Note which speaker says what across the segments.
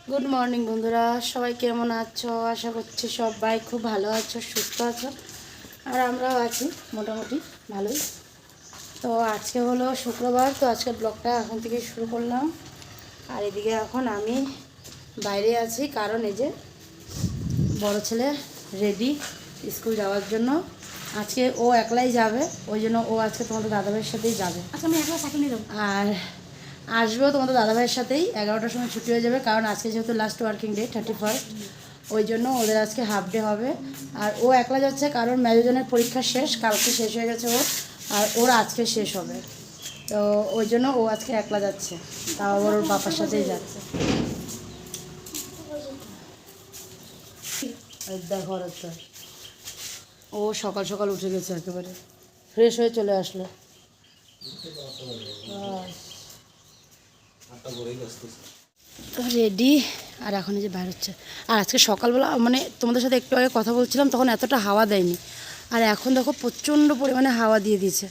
Speaker 1: Good morning বন্ধুরা, সবাই কেমন আছো? আশা করছি সবাই খুব ভালো আছো, সুস্থ আছো। আর আমরাও আছি মোটামুটি ভালোই। তো আজকে হলো শুক্রবার, তো আজকের ব্লগটা এখন থেকে শুরু করলাম। আর এদিকে এখন আমি বাইরে আছি, কারণ এই যে বড় ছেলে রেডি স্কুল যাওয়ার জন্য। আজকে ও একলাই যাবে, ওই জন্য ও আজকে তোমাদের দাদাভাইয়ের সাথেই যাবে।
Speaker 2: আচ্ছা, আমি একবার সাইকেল নিয়ে যাবো।
Speaker 1: আর আসবেও তোমাদের দাদাভাইয়ের সাথেই, 11টার সময় ছুটি হয়ে যাবে, কারণ আজকে যেহেতু লাস্ট ওয়ার্কিং ডে 31, ওই জন্য ওদের আজকে হাফ ডে হবে। আর ও একলা যাচ্ছে কারণ ম্যারিজনের পরীক্ষা শেষ, কালকে শেষ হয়ে গেছে ওর, আর ওর আজকে শেষ হবে। তো ওই জন্য ও আজকে একলা যাচ্ছে, তাও আবার ওর বাবার সাথেই যাচ্ছে। দেখো ও সকাল সকাল উঠে গেছে, একেবারে ফ্রেশ হয়ে চলে আসলো। তো রেডি, আর এখন এই যে বাইর হচ্ছে। আর আজকে সকালবেলা মানে তোমাদের সাথে একটু আগে কথা বলছিলাম, তখন এতটা হাওয়া দেয়নি, আর এখন দেখো প্রচণ্ড পরিমাণে হাওয়া দিয়ে দিয়েছে,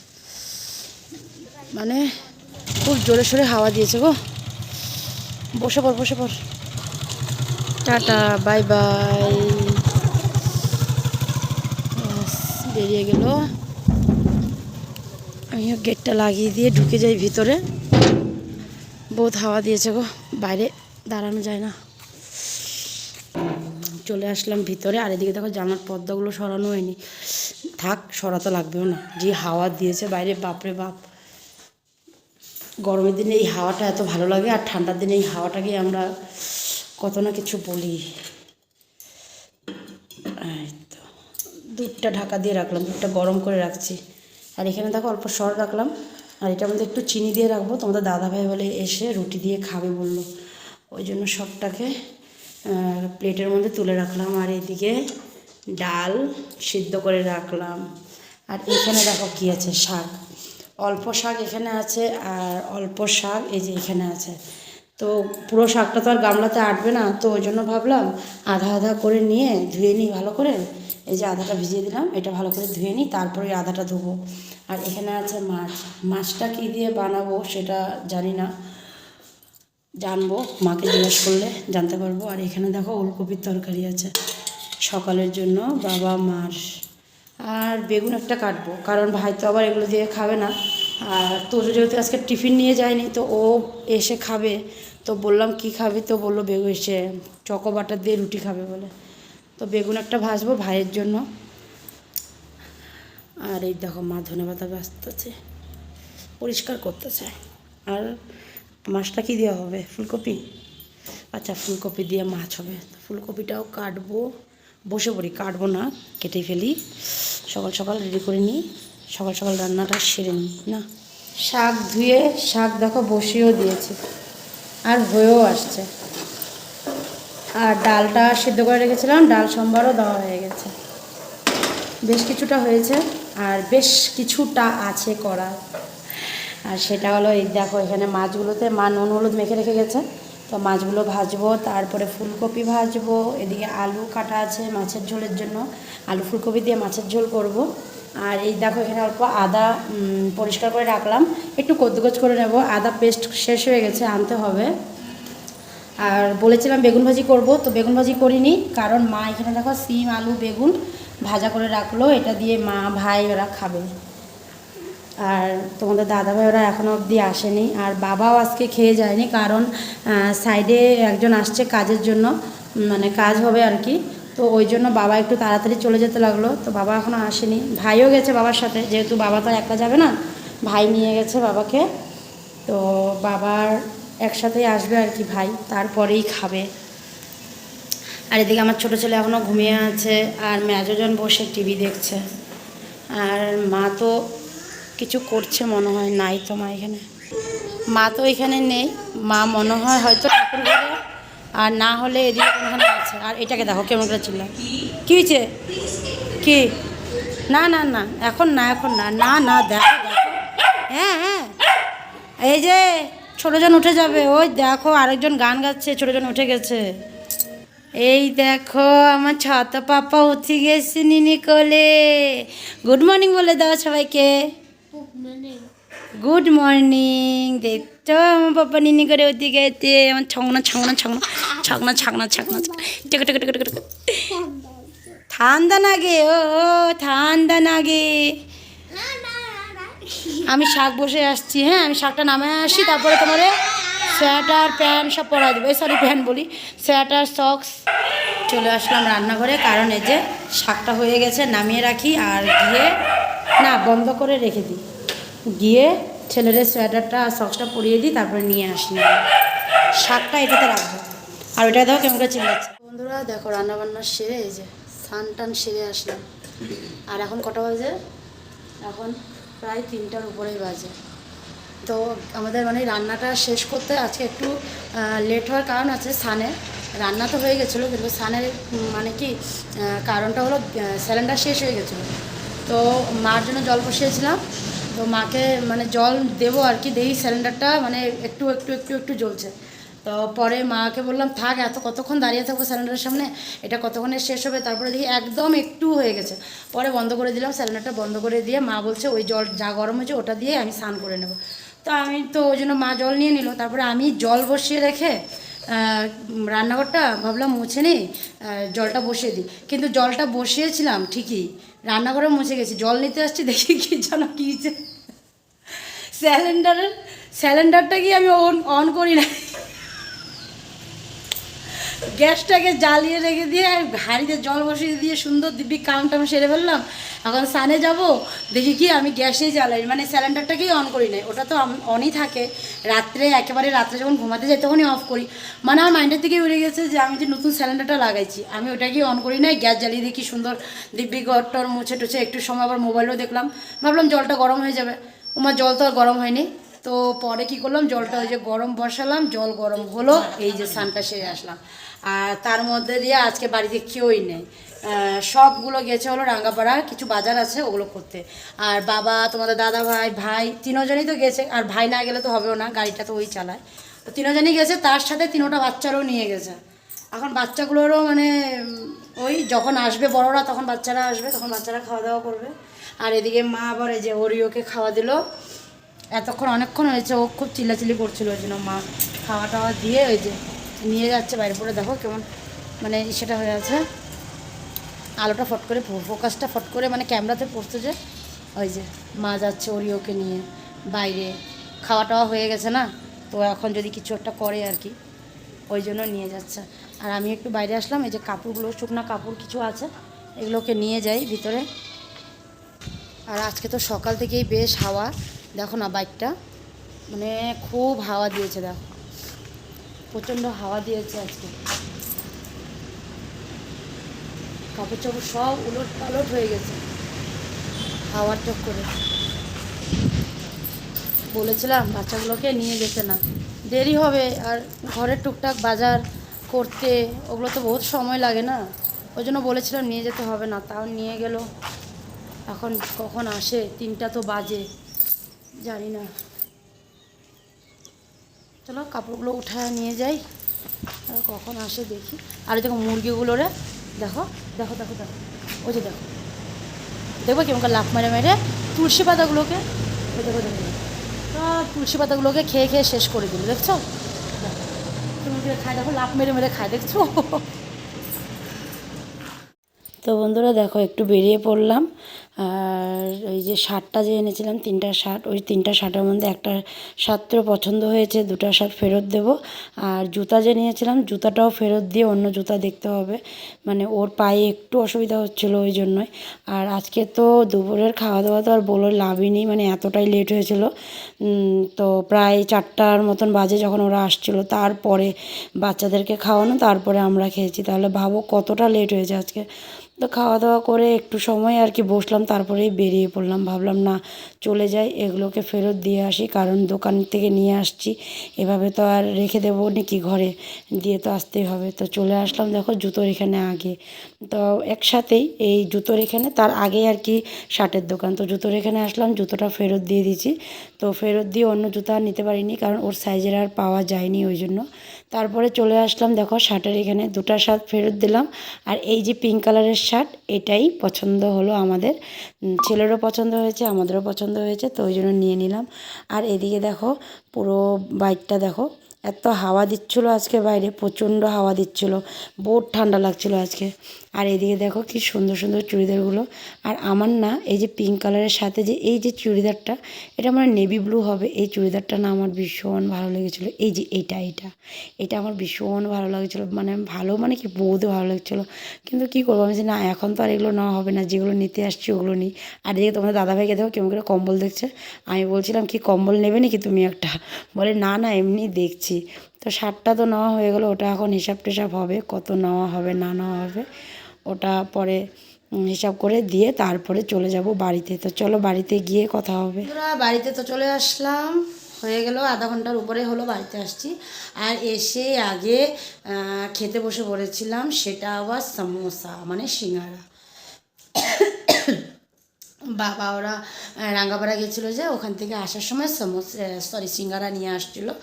Speaker 1: মানে খুব জোরে সোরে হাওয়া দিয়েছে গো। বসে পড় বসে পড়, টাটা বাই বাই। বেরিয়ে গেল, আমিও গেটটা লাগিয়ে দিয়ে ঢুকে যাই ভিতরে। বহুত হাওয়া দিয়েছে গো, বাইরে দাঁড়ানো যায় না। চলে আসলাম ভিতরে, আর এদিকে দেখো জানার পর্দাগুলো সরানো হয়নি, থাক সরাতে লাগবেও না, যে হাওয়া দিয়েছে বাইরে, বাপরে বাপ। গরমের দিনে এই হাওয়াটা এত ভালো লাগে, আর ঠান্ডার দিনে এই হাওয়াটাকে আমরা কত না কিছু বলি। এই তো দুধটা ঢাকা দিয়ে রাখলাম, দুধটা গরম করে রাখছি। আর এখানে দেখো অল্প সর রাখলাম, আর এটার মধ্যে একটু চিনি দিয়ে রাখবো। তোমাদের দাদাভাই বলে এসে রুটি দিয়ে খাবে বললো, ওই জন্য সবটাকে প্লেটের মধ্যে তুলে রাখলাম। আর এদিকে ডাল সিদ্ধ করে রাখলাম। আর এখানে দেখো কী আছে, শাক, অল্প শাক এখানে আছে, আর অল্প শাক এই যে এখানে আছে। তো পুরো শাকটা তো আর গামলাতে আটবে না, তো ওই জন্য ভাবলাম আধা আধা করে নিয়ে ধুয়ে নিই ভালো করে। এই যে আধাটা ভিজিয়ে দিলাম, এটা ভালো করে ধুয়ে নিই, তারপরে আধাটা ধুবো। আর এখানে আছে মাছ, মাছটা কী দিয়ে বানাবো সেটা জানি না, জানবো, মাকে জিজ্ঞেস করলে জানতে পারবো। আর এখানে দেখো ওলকপির তরকারি আছে সকালের জন্য বাবা মার। আর বেগুন একটা কাটবো, কারণ ভাই তো আবার এগুলো দিয়ে খাবে না। আর তোর যেহেতু আজকে টিফিন নিয়ে যায়নি, তো ও এসে খাবে, তো বললাম কি খাবি, তো বললো বেগুন এসে চকো বাটার দিয়ে রুটি খাবে বলে, তো বেগুন একটা ভাজবো ভাইয়ের জন্য। আর এই দেখো মা ধনেপাতা বাছতেছে, পরিষ্কার করতেছে। আর মাছটা কি দেওয়া হবে, ফুলকপি? আচ্ছা, ফুলকপি দিয়ে মাছ হবে, ফুলকপিটাও কাটবো। বসে পড়ি, কাটবো না, কেটে ফেলি, সকাল সকাল রেডি করে নিই, সকাল সকাল রান্নাটা সেরে নিই না। শাক ধুয়ে শাক দেখো বসিয়েও দিয়েছি, আর হয়েও আসছে। আর ডালটা সিদ্ধ করে রেখেছিলাম, ডাল সোমবারও দেওয়া হয়ে গেছে, বেশ কিছুটা হয়েছে, আর বেশ কিছুটা আছে করা। আর সেটা হলো এই দেখো, এখানে মাছগুলোতে মা নুন হলুদ মেখে রেখে গেছে, তো মাছগুলো ভাজবো, তারপরে ফুলকপি ভাজবো। এদিকে আলু কাটা আছে মাছের ঝোলের জন্য, আলু ফুলকপি দিয়ে মাছের ঝোল করব। আর এই দেখো এখানে অল্প আদা পরিষ্কার করে রাখলাম, একটু কদ্দুকচ করে নেব, আদা পেস্ট শেষ হয়ে গেছে, আনতে হবে। আর বলেছিলাম বেগুন ভাজি করব, তো বেগুন ভাজি করিনি, কারণ মা এখানে দেখো সিম আলু বেগুন ভাজা করে রাখলো, এটা দিয়ে মা ভাই ওরা খাবে। আর তোমাদের দাদাভাই ওরা এখনও অবধি আসেনি, আর বাবাও আজকে খেয়ে যায়নি, কারণ সাইডে একজন আসছে কাজের জন্য, মানে কাজ হবে আর কি, তো ওই জন্য বাবা একটু তাড়াতাড়ি চলে যেতে লাগলো, তো বাবা এখনও আসেনি। ভাইও গেছে বাবার সাথে, যেহেতু বাবা তো একা যাবে না, ভাই নিয়ে গেছে বাবাকে, তো বাবার একসাথেই আসবে আর কি ভাই, তারপরেই খাবে। আর এদিকে আমার ছোটো ছেলে এখনও ঘুমিয়ে আছে, আর মেজোজন বসে টিভি দেখছে। আর মা তো কিছু করছে মনে হয়, নাই তো মা এখানে, মা তো এখানে নেই, মা মনে হয় হয়তো ঠাকুর ঘরে, আর না হলে এদিকে কোনোখানে আছে। আর এটাকে দেখো কেমন করে চিল্লায়, কী হয়েছে কি? না না না, এখন না, এখন না, না না, দেখো দেখো, হ্যাঁ হ্যাঁ, এই যে ছোটোজন উঠে যাবে, ওই দেখো আরেকজন গান গাচ্ছে, ছোটোজন উঠে গেছে। এই দেখো আমার ছোট পাপা উঠে গেছে নিনি কোলে। গুড মর্নিং বলে দাও সবাইকে, গুড মর্নিং। দেখতে তো আমার পাপা নিনি করে ওদিকে এতে আমার ছংনা ছংনা ছংনা ছংনা ছংনা ছংনা টেকে টেকে টেকে টেকে ঠান্ডা নাগে ও ঠান্ডা নাগে। আমি শাক বসে আসছি, হ্যাঁ আমি শাকটা নামায় আসি, তারপরে তোমার সোয়েটার প্যান্ট সব পরা দেবো, সরি প্যান্ট বলি, সোয়েটার সক্স। চলে আসলাম রান্নাঘরে, কারণ এই যে শাকটা হয়ে গেছে, নামিয়ে রাখি আর গিয়ে না বন্ধ করে রেখে দিই, গিয়ে ছেলের সোয়েটারটা আর সক্সটা পরিয়ে দিই, তারপরে নিয়ে আসি শাকটা এটাতে রাখবো। আর ওইটা দেখো কেমন করে চিল্লাচ্ছে। বন্ধুরা দেখো রান্নাবান্না সেরে এই যে স্নান টান সেরে আসলাম, আর এখন কটা বাজে, এখন প্রায় 3টার উপরেই বাজে। তো আমাদের মানে রান্নাটা শেষ করতে আজকে একটু লেট হওয়ার কারণ আছে। সানের রান্না তো হয়ে গেছিলো, কিন্তু সানের মানে কি কারণটা হলো সিলিন্ডার শেষ হয়ে গেছিলো। তো মার জন্য জল বসিয়েছিলাম, তো মাকে মানে জল দেবো আর কি, দেখি সিলিন্ডারটা মানে একটু একটু একটু একটু জ্বলছে। তো পরে মাকে বললাম থাক, এত কতক্ষণ দাঁড়িয়ে থাকবো সিলিন্ডারের সামনে, এটা কতক্ষণে শেষ হবে। তারপরে দেখি একদম একটু হয়ে গেছে, পরে বন্ধ করে দিলাম, সিলিন্ডারটা বন্ধ করে দিয়ে মা বলছে ওই জল যা গরম হয়েছে ওটা দিয়ে আমি স্নান করে নেব। তো আমি তো ওই জন্য মা জল নিয়ে নিল, তারপরে আমি জল বসিয়ে রেখে রান্নাঘরটা ভাবলাম মুছে নিই, জলটা বসিয়ে দিই। কিন্তু জলটা বসিয়েছিলাম ঠিকই, রান্নাঘরে মুছে গেছি, জল নিতে আসছি দেখি কি যেন কী সিলিন্ডারটা কি আমি অন করি না, গ্যাসটাকে জ্বালিয়ে রেখে দিয়ে হাঁড়িতে জল বসিয়ে দিয়ে সুন্দর দিব্যি কাম টাম সেরে ফেললাম। এখন স্নানে যাব, দেখি কি আমি গ্যাসেই জ্বালাই, মানে সিলিন্ডারটাকেই অন করি নাই, ওটা তো অনই থাকে। রাত্রে একেবারে রাত্রে যখন ঘুমাতে যাই তখনই অফ করি, মানে আমার মাইন্ডের থেকে উড়ে গেছে যে আমি যে নতুন সিলিন্ডারটা লাগাইছি আমি ওটাকেই অন করি নাই, গ্যাস জ্বালিয়ে দেখি সুন্দর দিব্যি ঘরটর মুছে টুছে একটু সময় আবার মোবাইলও দেখলাম, ভাবলাম জলটা গরম হয়ে যাবে, ওমার জল তো আর গরম হয়নি। তো পরে কি করলাম, জলটা ওই যে গরম বসালাম, জল গরম হলো, এই যে স্নানটা সেরে আসলাম। আর তার মধ্যে দিয়ে আজকে বাড়িতে কেউই নেই, সবগুলো গেছে হলো রাঙ্গাপাড়া, কিছু বাজার আছে ওগুলো করতে। আর বাবা, তোমাদের দাদা ভাই 3জনই তো গেছে, আর ভাই না গেলে তো হবেও না, গাড়িটা তো ওই চালায়। তো 3জনই গেছে, তার সাথে 3টা বাচ্চারাও নিয়ে গেছে। এখন বাচ্চাগুলোরও মানে ওই যখন আসবে বড়রা তখন বাচ্চারা আসবে, তখন বাচ্চারা খাওয়া দাওয়া করবে। আর এদিকে মা আবার এই যে ওরিওকে খাওয়া দিল, এতক্ষণ অনেকক্ষণ হয়েছে, ও খুব চিল্লাচিল্লি করছিল, ওই জন্য মা খাওয়া টাওয়া দিয়ে ওই যে নিয়ে যাচ্ছে বাইরে। পরে দেখো কেমন মানে সেটা হয়ে আছে, আলোটা ফট করে ফোকাসটা ফট করে মানে ক্যামেরাতে পড়ছে যে, ওই যে মা যাচ্ছে ওরিওকে নিয়ে বাইরে, খাওয়া টাওয়া হয়ে গেছে না, তো এখন যদি কিছু একটা করে আর কি, ওই জন্য নিয়ে যাচ্ছে। আর আমি একটু বাইরে আসলাম, এই যে কাপড়গুলো শুকনো কাপড় কিছু আছে এগুলোকে নিয়ে যাই ভিতরে। আর আজকে তো সকাল থেকেই বেশ হাওয়া, দেখো না বাইকটা মানে খুব হাওয়া দিয়েছে, দেখো প্রচণ্ড হাওয়া দিয়েছে আজকে, কাপড় চাপড় সব উলট পালট হয়ে গেছে হাওয়ার চক্করে। বলেছিলাম বাচ্চাগুলোকে নিয়ে যেতে না, দেরি হবে, আর ঘরের টুকটাক বাজার করতে ওগুলো তো বহুত সময় লাগে না, ওই জন্য বলেছিলাম নিয়ে যেতে হবে না, তাও নিয়ে গেল। এখন কখন আসে, 3টা তো বাজে, জানি না। চলো কাপড়গুলো উঠায় নিয়ে যাই, আর কখন আসে দেখি। আর দেখো মুরগিগুলোরে দেখো দেখো দেখো দেখো, ওই যে দেখো, দেখবো কেমন লাফ মেরে মেরে তুলসী পাতাগুলোকে, ওই দেখো দেখো তুলসী পাতাগুলোকে খেয়ে খেয়ে শেষ করে দিল, দেখছো তুমি খায়, দেখো লাফ মেরে মেরে খায়, দেখছো। তো বন্ধুরা দেখো একটু বেরিয়ে পড়লাম, আর ওই যে শার্টটা যে এনেছিলাম 3টা শার্ট, ওই 3টা শার্টের মধ্যে একটা শার্ট তো পছন্দ হয়েছে, 2টা শার্ট ফেরত দেব। আর জুতা যে নিয়েছিলাম জুতাটাও ফেরত দিয়ে অন্য জুতা দেখতে হবে, মানে ওর পায়ে একটু অসুবিধা হচ্ছিলো ওই জন্যই। আর আজকে তো দুপুরের খাওয়া দাওয়া তো আর বলে লাভই নেই, মানে এতটাই লেট হয়েছিল, তো প্রায় 4টার মতন বাজে যখন ওরা আসছিলো, তারপরে বাচ্চাদেরকে খাওয়ানো, তারপরে আমরা খেয়েছি, তাহলে ভাবো কতটা লেট হয়েছে আজকে। তো খাওয়া দাওয়া করে একটু সময় আর কি বসলাম, তারপরেই বেরিয়ে পড়লাম, ভাবলাম না চলে যাই এগুলোকে ফেরত দিয়ে আসি, কারণ দোকান থেকে নিয়ে আসছি, এভাবে তো আর রেখে দেবো নাকি ঘরে, দিয়ে তো আসতেই হবে। তো চলে আসলাম দেখো জুতোর এখানে আগে, তো একসাথেই এই জুতোর এখানে, তার আগে আর কি শার্টের দোকান। তো জুতোর এখানে আসলাম, জুতোটা ফেরত দিয়ে দিয়েছি, তো ফেরত দিয়ে অন্য জুতো আর নিতে পারিনি, কারণ ওর সাইজের আর পাওয়া যায়নি, ওই জন্য তারপরে চলে আসলাম, দেখো শার্টের এখানে দুটো শার্ট ফেরত দিলাম। আর এই যে পিঙ্ক কালারের শার্ট, এটাই পছন্দ হলো আমাদের, ছেলেরও পছন্দ হয়েছে, আমাদেরও পছন্দ হয়েছে, তো ওই জন্য নিয়ে নিলাম। আর এদিকে দেখো পুরো বাইকটা দেখো, এত হাওয়া দিচ্ছিলো আজকে বাইরে, প্রচণ্ড হাওয়া দিচ্ছিলো, বহুত ঠান্ডা লাগছিলো আজকে। আর এদিকে দেখো কি সুন্দর সুন্দর চুড়িদারগুলো। আর আমার না এই যে পিঙ্ক কালারের সাথে যে এই যে চুড়িদারটা, এটা আমার নেভি ব্লু হবে, এই চুড়িদারটা না আমার ভীষণ ভালো লেগেছিলো। এই যে এটা আমার ভীষণ ভালো লাগছিলো, মানে ভালো মানে কি বহুত ভালো লাগছিলো। কিন্তু কী করবো আমি যে না, এখন তো আর এগুলো নেওয়া হবে না, যেগুলো নিতে আসছি ওগুলো নিই। আর এদিকে তোমাদের দাদাভাইকে দেখো কেমন করে কম্বল দেখছে। আমি বলছিলাম কি কম্বল নেবে নাকি তুমি একটা, বলে না না এমনি দেখছি। তো শার্টটা তো নেওয়া হয়ে গেলো, ওটা এখন হিসাব টিসাব হবে, কত নেওয়া হবে না নেওয়া হবে ওটা পরে হিসাব করে দিয়ে তারপরে চলে যাব বাড়িতে। তো চলো বাড়িতে গিয়ে কথা হবে। বাড়িতে তো চলে আসলাম, হয়ে গেল আধা ঘন্টার উপরে হলো বাড়িতে আসছি। আর এসে আগে খেতে বসে পড়েছিলাম, সেটা আবার সমোসা মানে সিঙ্গারা। বাবা ওরা রাঙ্গাপাড়া গেছিলো, যে ওখান থেকে আসার সময় সিঙ্গারা নিয়ে আসছিলো।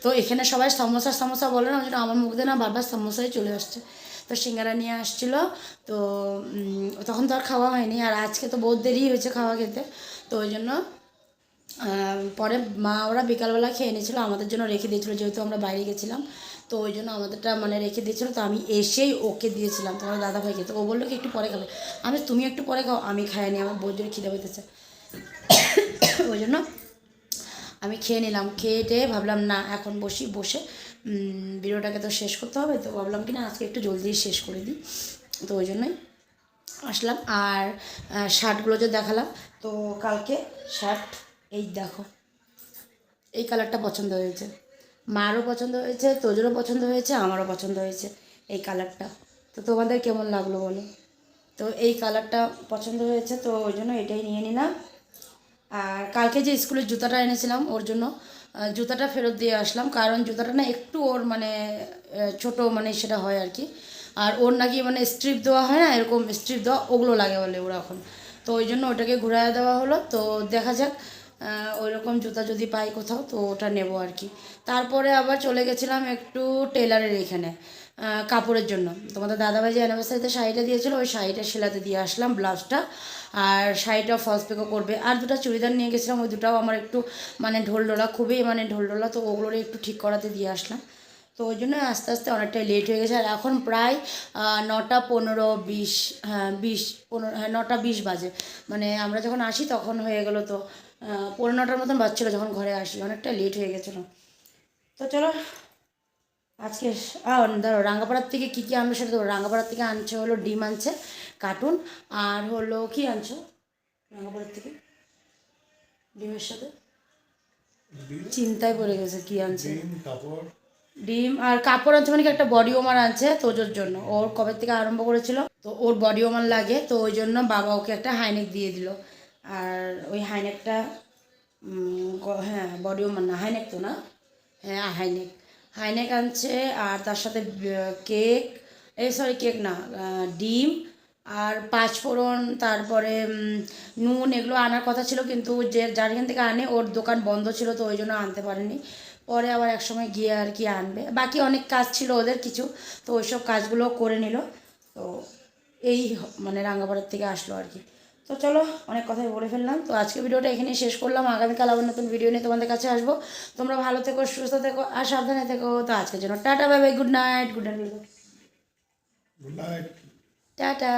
Speaker 1: তো এখানে সবাই সমোসা সমোসা বলে না, ওই জন্য আমার মুখ দিয়ে না বারবার সমোসাই চলে আসছে। তো সিঙ্গারা নিয়ে আসছিলো, তো তখন তো আর খাওয়া হয়নি, আর আজকে তো বহুত দেরি হয়েছে খাওয়া খেতে। তো ওই জন্য পরে মা ওরা বিকালবেলা খেয়ে নিয়েছিলো, আমাদের জন্য রেখে দিয়েছিলো, যেহেতু আমরা বাইরে গেছিলাম। তো ওই জন্য আমাদেরটা মানে রেখে দিয়েছিলো। তো আমি এসেই ওকে দিয়েছিলাম, তোমার দাদাভাইকে। তো ও বললো কি একটু পরে খাবে, আমি তুমি একটু পরে খাও, আমি খাইনি, আমার বহুত জোরে খিদে পেতেছে। ওই জন্য আমি খেয়ে নিলাম, খেয়ে টেয়ে ভাবলাম না এখন বসে ভিডিওটাকে তো শেষ করতে হবে। তো ভাবলাম কি না আজকে একটু জলদি শেষ করে দিই, তো ওই জন্যই আসলাম। আর শার্টগুলো যে দেখালাম, তো কালকে শার্ট এই দেখো, এই কালারটা পছন্দ হয়েছে, মারও পছন্দ হয়েছে, তোজোরও পছন্দ হয়েছে, আমারও পছন্দ হয়েছে এই কালারটা। তো তোমাদের কেমন লাগলো বলো। তো এই কালারটা পছন্দ হয়েছে, তো ওই জন্য এটাই নিয়ে নিলাম। আর কালকে যে স্কুলের জুতাটা এনেছিলাম ওর জন্য জুতাটা ফেরত দিয়ে আসলাম, কারণ জুতাটা না একটু ওর মানে ছোটো মানে সেটা হয় আর কি। আর ওর নাকি মানে স্ট্রিপ দেওয়া হয় না, এরকম স্ট্রিপ দেওয়া ওগুলো লাগে বলে ওরা এখন। তো ওই জন্য ওটাকে ঘুরায় দেওয়া হলো। তো দেখা যাক ওই রকম জুতা যদি পাই কোথাও, তো ওটা নেব আর কি। তারপরে আবার চলে গেছিলাম একটু টেলারের এখানে কাপড়ের জন্য। তোমাদের দাদাভাই যে অ্যানিভার্সারিতে শাড়িটা দিয়েছিলো, ওই শাড়িটা সেলাতে দিয়ে আসলাম, ব্লাউজটা। আর শাড়িটা ফলস পিকো করবে। আর দুটো চুড়িদার নিয়ে গেছিলাম, ওই দুটাও আমার একটু মানে ঢোলঢোলা, খুবই মানে ঢোলঢোলা, তো ওগুলোর একটু ঠিক করাতে দিয়ে আসলাম। তো ওই জন্য আস্তে আস্তে অনেকটাই লেট হয়ে গেছে। আর এখন প্রায় 9:15-20, হ্যাঁ 20-15, হ্যাঁ 9:20 বাজে। মানে আমরা যখন আসি তখন হয়ে গেলো, তো 9:15 মতন বাজছিলো যখন ঘরে আসি, অনেকটা লেট হয়ে গেছিলো। তো চলো আজকে ধরো রাঙ্গাপাড়ার থেকে কী কী আনবে সেটা, তো রাঙ্গাপাড়ার থেকে আনছে হলো ডিম আনছে কার্টুন, আর হলো কি আনছো রাঙ্গাপাড়ার থেকে ডিমের সাথে, চিন্তায় পড়ে গেছে কি আনছে। ডিম আর কাপড় আনছে, মানে কি একটা বডি ওমার আনছে তোজোর জন্য, ওর কবে থেকে আরম্ভ করেছিল, তো ওর বডি ওমার লাগে, তো ওই জন্য বাবা ওকে একটা হাইনেক দিয়ে দিল। আর ওই হাইনেকটা হ্যাঁ বডি ওমার না, হাইনেক তো না, হ্যাঁ হাইনেক, হাইনেক আনছে। আর তার সাথে কেক, সরি কেক না, ডিম আর পাঁচফোড়ন, তারপরে নুন, এগুলো আনার কথা ছিল, কিন্তু যে যার এখান থেকে আনে ওর দোকান বন্ধ ছিল, তো ওই জন্য আনতে পারেনি। পরে আবার এক সময় গিয়ে আর কি আনবে, বাকি অনেক কাজ ছিল ওদের কিছু, তো ওইসব কাজগুলো করে নিল। তো এই মানে রাঙ্গাপাড়ার থেকে আসলো আর কি। তো চলো অনেক কথাই বলে ফেললাম, তো আজকে ভিডিওটা এখানেই শেষ করলাম। আগামীকাল আবার নতুন ভিডিও নিয়ে তোমাদের কাছে আসবো। তোমরা ভালো থেকো, সুস্থ থেকো আর সাবধানে থেকো। তো আজকের জন্য tata, bye bye, good night, good night, good night, tata.